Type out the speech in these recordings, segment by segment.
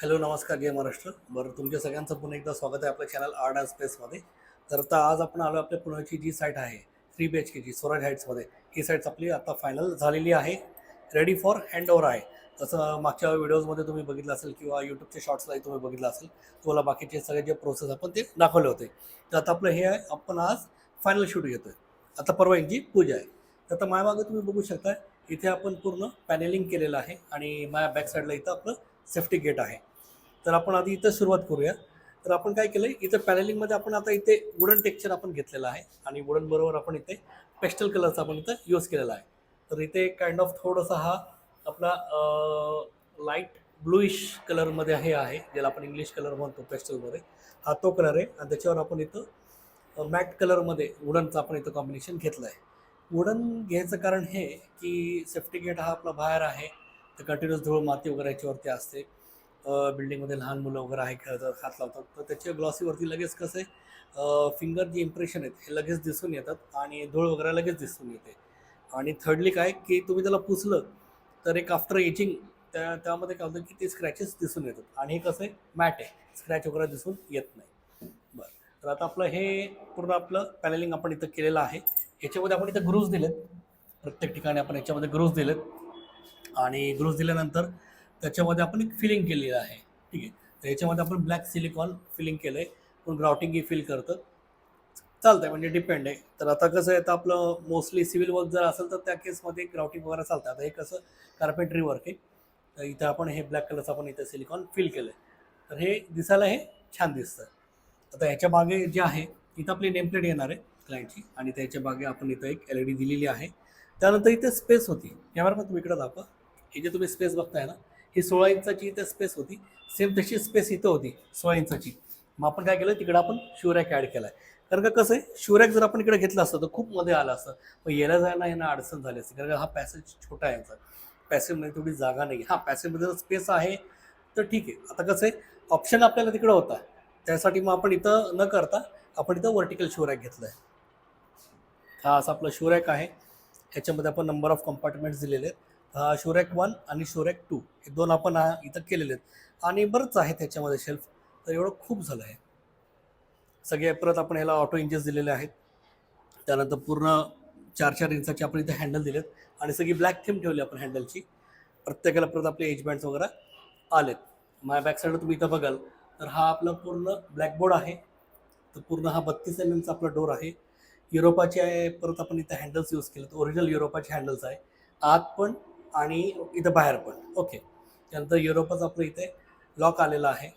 Hello नमस्कार जय महाराष्ट्र. बरं तुमच्या सगळ्यांचं पुन्हा एकदा स्वागत आहे आपल्या चॅनल आर्ट अँड स्पेसमध्ये. तर आता आज आपण आलो आपल्या पुण्याची जी साईट आहे 3 BHK स्वराज हाईट्समध्ये. ही साईट्स आपली आता फायनल झालेली आहे, रेडी फॉर हँडओव्हर आहे. तसं मागच्या व्हिडिओजमध्ये तुम्ही बघितलं असेल किंवा यूट्यूबच्या शॉर्ट्सलाही तुम्ही बघितलं असेल, तुम्हाला बाकीचे सगळे जे प्रोसेस आपण ते दाखवले होते. तर आता आपलं हे आहे, आपण आज फायनल शूट घेतो आहे. आता परवा यांची पूजा आहे. तर आता माझ्यामागं तुम्ही बघू शकता, इथे आपण पूर्ण पॅनेलिंग केलेलं आहे आणि माझ्या बॅक साईडला इथं आपलं सेफ्टी गेट आहे. तर आपण आधी इथं सुरुवात करूया. तर आपण काय केलं आहे, इथं पॅनेलिंगमध्ये आपण आता इथे वुडन टेक्स्चर आपण घेतलेलं आहे आणि वुडन बरोबर आपण इथे पेस्टल कलरचा आपण इथं यूज केलेला आहे. तर इथे काइंड ऑफ थोडासा हा आपला लाईट ब्लूइश कलरमध्ये हे आहे, ज्याला आपण इंग्लिश कलर म्हणतो पेस्टलमध्ये. हा तो कलर आहे आणि त्याच्यावर आपण इथं मॅट कलरमध्ये वुडनचं आपण इथं कॉम्बिनेशन घेतलं आहे. वुडन घ्यायचं कारण हे की सेफ्टी गेट हा आपला बाहेर आहे, तर कंटिन्युअस धूळ माती वगैरे याच्यावरती असते. बिल्डिंगमध्ये लहान मुलं वगैरे आहे, खेळतात, हात लावतात, तर त्याच्या ग्लॉसीवरती लगेच कसं आहे, फिंगर जे इम्प्रेशन आहेत हे लगेच दिसून येतात आणि धूळ वगैरे लगेच दिसून येते. आणि थर्डली काय की तुम्ही त्याला पुसलं तर एक आफ्टर एजिंग त्यामध्ये काय होतं की ते स्क्रॅचेस दिसून येतात आणि हे कसं आहे, मॅट आहे, स्क्रॅच वगैरे दिसून येत नाही. बरं, तर आता आपलं हे पूर्ण आपलं पॅनेलिंग आपण इथं केलेलं आहे. याच्यामध्ये आपण इथं ग्रूव्ज दिलेत, प्रत्येक ठिकाणी आपण याच्यामध्ये ग्रूव्ज दिलेत आणि ग्रूव्ज दिल्यानंतर त्याच्यामध्ये आपण एक फिलिंग केलेलं आहे. ठीक आहे, तर याच्यामध्ये आपण ब्लॅक सिलिकॉन फिलिंग केलं आहे, पण ग्राउटिंगही फिल करतं, चालतं आहे, म्हणजे डिपेंड आहे. तर आता कसं आहे, तर आपलं मोस्टली सिव्हिल वर्क जर असेल तर त्या केसमध्ये ग्राउटिंग वगैरे चालतं. आता हे कसं कार्पेंटरी वर्क आहे, तर इथं आपण हे ब्लॅक कलरचं आपण इथं सिलिकॉन फिल केलं आहे, तर हे दिसायला हे छान दिसतं. आता ह्याच्या मागे जे आहे, इथं आपली नेमप्लेट येणार आहे क्लायंटची आणि त्याच्या मागे आपण इथं एक LED दिलेली आहे. त्यानंतर इथे स्पेस होती, कॅमेरा पण तुम्ही इकडं दाखवा. हे जे तुम्ही स्पेस बघताय ना, ही 16 इंचाची इथे स्पेस होती. सेम तशी स्पेस इथं होती 16 इंचाची. मग आपण काय केलं, तिकडं आपण शूरॅक ॲड केला आहे. कारण का कसं आहे, शूरॅक जर आपण इकडे घेतलं असतं तर खूप मध्ये आलं असतं, मग यायला जायला यांना अडचण झाली असते. कारण का हा पॅसेज छोटा आहे याचा, पॅसेजमध्ये तेवढी जागा नाही. हां, पॅसेजमध्ये जर स्पेस आहे तर ठीक आहे. आता कसं आहे, ऑप्शन आपल्याला तिकडं होता, त्यासाठी मग आपण इथं न करता आपण इथं व्हर्टिकल शूरॅक घेतलं आहे. हा असा आपला शूरॅक आहे. ह्याच्यामध्ये आपण नंबर ऑफ कंपार्टमेंट्स दिलेले आहेत. शूरॅक 1 आणि शूरॅक 2 हे 2 आपण इथं केलेले आहेत आणि बरंच आहे त्याच्यामध्ये शेल्फ. तर एवढं खूप झालं आहे. सगळे परत आपण ह्याला ऑटो इंचेस दिलेले आहेत. त्यानंतर पूर्ण 4-4 इंचाचे आपण इथे हँडल दिलेत आणि सगळी ब्लॅक थीम ठेवली आपण हँडलची. प्रत्येकाला परत आपले एज बँड्स वगैरे आलेत. माझ्या बॅक साईडला तुम्ही इथं बघाल तर हा आपला पूर्ण ब्लॅकबोर्ड आहे. तर पूर्ण हा 32 mm आपला डोर आहे. युरोपाचे आहे, परत आपण इथं हँडल्स यूज केलेत, ओरिजिनल युरोपाचे हँडल्स आहे, आत पण आणि इथं बाहेर पण. ओके, त्यानंतर युरोपाचं आपलं इथे लॉक आलेला आहे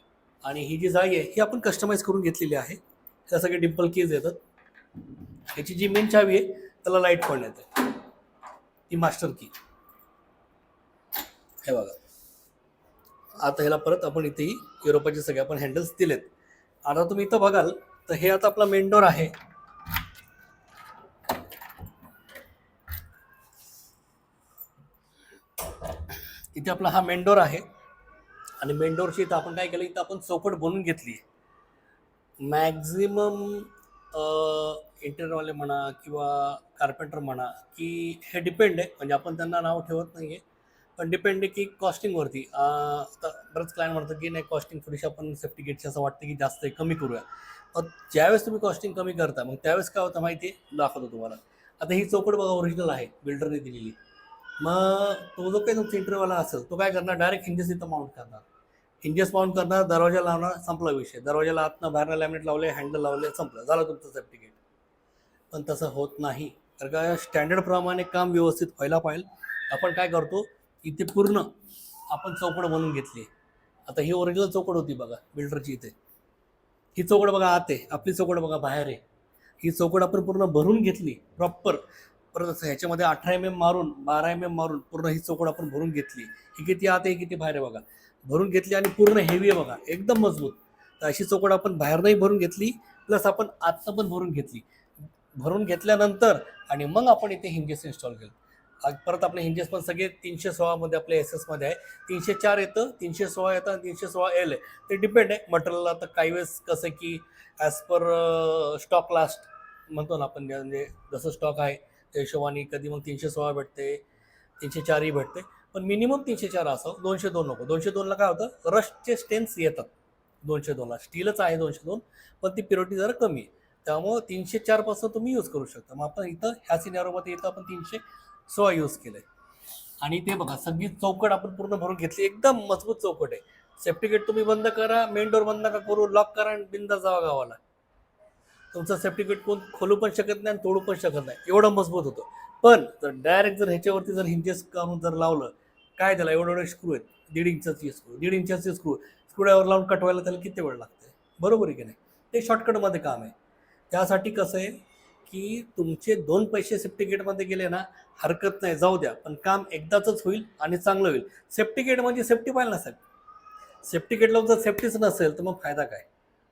आणि ही जी जाळी आहे ही आपण कस्टमाइज करून घेतलेली आहे. त्या सगळे डिम्पल कीज येतात. ह्याची जी मेन चावी आहे त्याला लाईट पण येते, ती मास्टर की. हे बघा, आता ह्याला परत आपण इथेही युरोपाचे सगळे आपण हँडल्स दिलेत. आता तुम्ही इथं बघाल तर हे आता आपला मेन डोर आहे. इथे आपला हा मेन डोर आहे आणि मेन डोरची इथं आपण काय केलं, इथं आपण चौकट बनवून घेतली. मॅक्झिमम इंटेरियरवाले म्हणा किंवा कार्पेंटर म्हणा, की हे डिपेंड आहे, म्हणजे आपण त्यांना नाव ठेवत नाही आहे, पण डिपेंड आहे की कॉस्टिंगवरती. आता बरंच क्लायंट म्हणतं की नाही, कॉस्टिंग थोडीशी आपण सेफ्टी गेटची असं वाटतं की जास्त आहे, कमी करूया. मग ज्यावेळेस तुम्ही कॉस्टिंग कमी करता, मग त्यावेळेस काय होतं माहिती आहे, दाखवतो तुम्हाला. आता ही चौकट बघा, ओरिजिनल आहे, बिल्डरने दिलेली. मग तो जो काही तुमचा इंटरव्ह्यूवाला असेल तो काय करणार, डायरेक्ट हिंजेस इथं माउंट करणार. हिंजेस माउंट करणार, दरवाजा लावणार, संपला विषय. दरवाजाला आतनं बाहेरनं लॅमिनेट लावले, हँडल लावले, संपलं, झालं तुमचं सेफ्टी गेट. पण तसं होत नाही. कारण का स्टँडर्डप्रमाणे काम व्यवस्थित व्हायला पाहिजे. आपण काय करतो, इथे पूर्ण आपण चौकट बनवून घेतली. आता ही ओरिजिनल चौकट होती बघा बिल्डरची इथे. ही चौकट बघा आत आहे, आपली चौकट बघा बाहेर आहे. ही चौकट आपण पूर्ण भरून घेतली प्रॉपर. परत ह्याच्यामध्ये 18 mm मारून, 12 mm मारून पूर्ण ही चौकट आपण भरून घेतली. ही किती आत आहे, किती बाहेर आहे बघा. भरून घेतली आणि पूर्ण हेवी आहे बघा, एकदम मजबूत. तर अशी चौकट आपण बाहेरनंही भरून घेतली, प्लस आपण आतनं पण भरून घेतली. भरून घेतल्यानंतर आणि मग आपण इथे हिंजेस इन्स्टॉल केलं. परत आपले हिंजेस पण सगळे 316 मध्ये आपले SS मध्ये आहे. 304 येतं, 316 येतं आणि 316L आहे. ते डिपेंड आहे मटेरियलला. तर काही वेळेस कसं की ॲज पर स्टॉक लास्ट म्हणतो ना आपण, म्हणजे जसं स्टॉक आहे त्या हिशोबाने कधी मग 316 भेटते, 304ही भेटते. पण मिनिमम 304 असावं, 202 नको. 202ला काय होतं, रस्टचे स्टेन्स येतात 202ला. स्टीलच आहे 202, पण ती प्युरिटी जरा कमी आहे. त्यामुळं 304 पासून तुम्ही यूज करू शकता. मग आपण इथं ह्या सिनेरोमध्ये इथं आपण 316 यूज केलंय. आणि ते बघा, सगळी चौकट आपण पूर्ण भरून घेतली, एकदम मजबूत चौकट आहे. सेफ्टी गेट तुम्ही बंद करा, मेन डोर बंद नका करू, लॉक करा आणि बिंदा जावा गावाला. तुमचं सेफ्टी गेट कोण खोलू पण शकत नाही आणि तोडू पण शकत नाही, एवढं मजबूत होतं. पण जर डायरेक्ट जर ह्याच्यावरती जर हिंजेस करून जर लावलं, काय त्याला एवढे एवढे स्क्रू आहेत, 1.5 इंचाचे स्क्रू, 1.5 इंचाचे स्क्रूड्रायव्हर लावून कटवायला त्याला किती वेळ लागते, बरोबर आहे की नाही? ते शॉर्टकटमध्ये काम आहे. त्यासाठी कसं आहे की तुमचे 2 पैसे सेफ्टी गेटमध्ये गेले ना, हरकत नाही, जाऊ द्या, पण काम एकदाच होईल आणि चांगलं होईल. सेफ्टी गेट म्हणजे सेफ्टी पाहिजे ना साहेब. सेफ्टी गेट लावून जर सेफ्टीच नसेल तर मग फायदा काय,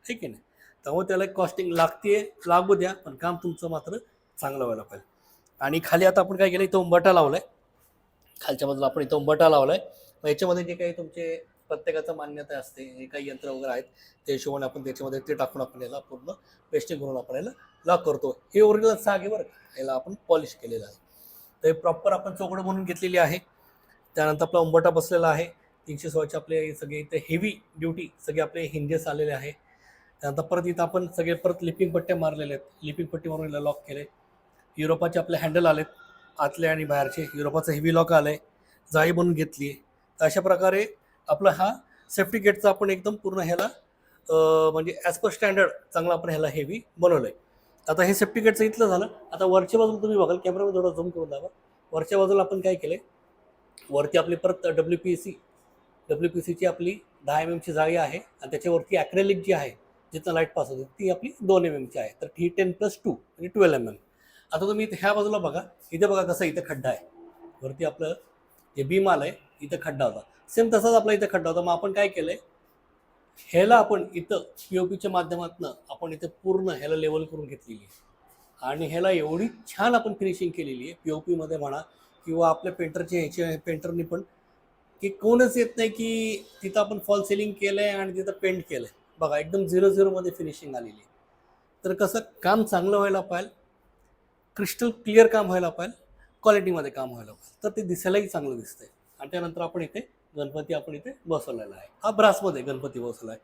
ठीक आहे ना? त्यामुळे त्याला एक कॉस्टिंग लागते, लागू द्या, पण काम तुमचं मात्र चांगलं व्हायला पाहिजे. आणि खाली आता आपण काय केलं, इथं उंबरठा लावलाय. खालच्या बाजूला आपण इथं उंबरठा लावलाय. मग याच्यामध्ये जे काही तुमचे प्रत्येकाचं मान्यता असते, जे काही यंत्र वगैरे आहेत, त्या हिशोबाने आपण त्याच्यामध्ये ते टाकून आपण याला पूर्ण पेस्टिंग करून आपण याला लॉक करतो. हे ओरिजिनल साग आहे बरं का, याला आपण पॉलिश केलेलं आहे. तर हे प्रॉपर आपण चौकड म्हणून घेतलेली आहे. त्यानंतर आपला उंबरठा बसलेला आहे. 316चे आपले सगळे इथे हेवी ड्युटी सगळे आपले हिंजेस आलेले आहे. त्यानंतर परत इथं आपण सगळे परत लिपिंग पट्ट्या मारलेल्या आहेत. लिपिंग पट्टी मारून याला लॉक केले. युरोपाचे आपले हँडल आलेत, आतले आणि बाहेरचे. युरोपाचं हेवी लॉक आलं आहे, जाळी बनवून घेतली आहे. तर अशा प्रकारे आपला हा सेफ्टी गेटचा आपण एकदम पूर्ण ह्याला म्हणजे ॲज पर स्टँडर्ड चांगला आपण ह्याला हेवी बनवलं आहे. आता हे सेफ्टी गेटचं इथलं झालं. आता वरच्या बाजूला तुम्ही बघाल, कॅमेरामध्ये थोडं झूम करून दाबा. वरच्या बाजूला आपण काय केलं आहे, वरती आपली परत WPCची आपली 10 mm ची जाळी आहे आणि त्याच्यावरती ॲक्रेलिक जी आहे, जिथं लाईट पास होते, ती आपली 2 mm ची आहे. तर ती 10+2 म्हणजे 12 mm. आता तुम्ही ह्या बाजूला बघा, इथे बघा कसं इथं खड्डा आहे. वरती आपलं जे बीम आलं आहे, इथं खड्डा होता. सेम तसाच आपला इथं खड्डा होता. मग आपण काय केलं आहे, ह्याला आपण इथं POPच्या माध्यमातून आपण इथं पूर्ण ह्याला लेवल करून घेतलेली आहे. आणि ह्याला एवढी छान आपण फिनिशिंग केलेली आहे POPमध्ये म्हणा, किंवा आपल्या पेंटरचे पेंटरनी पण, की कोणच येत नाही की तिथं आपण फॉल सिलिंग केलं आहे आणि तिथं पेंट केलं आहे. बघा, एकदम 0-0मध्ये फिनिशिंग आलेली आहे. तर कसं काम चांगलं व्हायला पाहिजे, क्रिस्टल क्लिअर काम व्हायला पाहिजे, क्वालिटीमध्ये काम व्हायला पाहिजे, तर ते दिसायलाही चांगलं दिसतंय. आणि त्यानंतर आपण इथे गणपती आपण इथे बसवलेला आहे. हा ब्रासमध्ये गणपती बसवला आहे.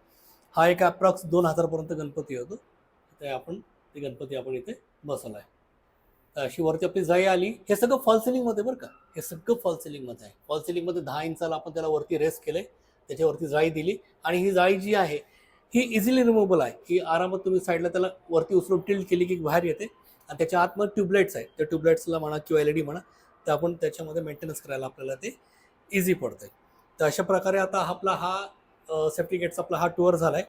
हा एक अप्रॉक्स 2,000पर्यंत गणपती होतो. ते आपण ते गणपती आपण इथे बसवला आहे. तर अशी वरती आपली जाळी आली. हे सगळं फॉल सिलिंगमध्ये बरं का, हे सगळं फॉल सिलिंगमध्ये आहे. फॉल सिलिंगमध्ये 10 इंचाला आपण त्याला वरती रेस केलं आहे, त्याच्यावरती जाळी दिली. आणि ही जाळी जी आहे ही इझिली रिमूव्हेबल आहे. ही आरामात तुम्ही साईडला त्याला वरती उचलून टिल्ट केली की बाहेर येते. आणि त्याच्या आतमध्ये ट्यूबलाईट्स आहेत, त्या ट्यूबलाईट्सला म्हणा किंवा LED म्हणा, तर आपण त्याच्यामध्ये मेंटेनन्स करायला आपल्याला ते इझी पडतं आहे. तर अशा प्रकारे आता आपला हा सेफ्टी गेटचा आपला हा टूर झाला आहे.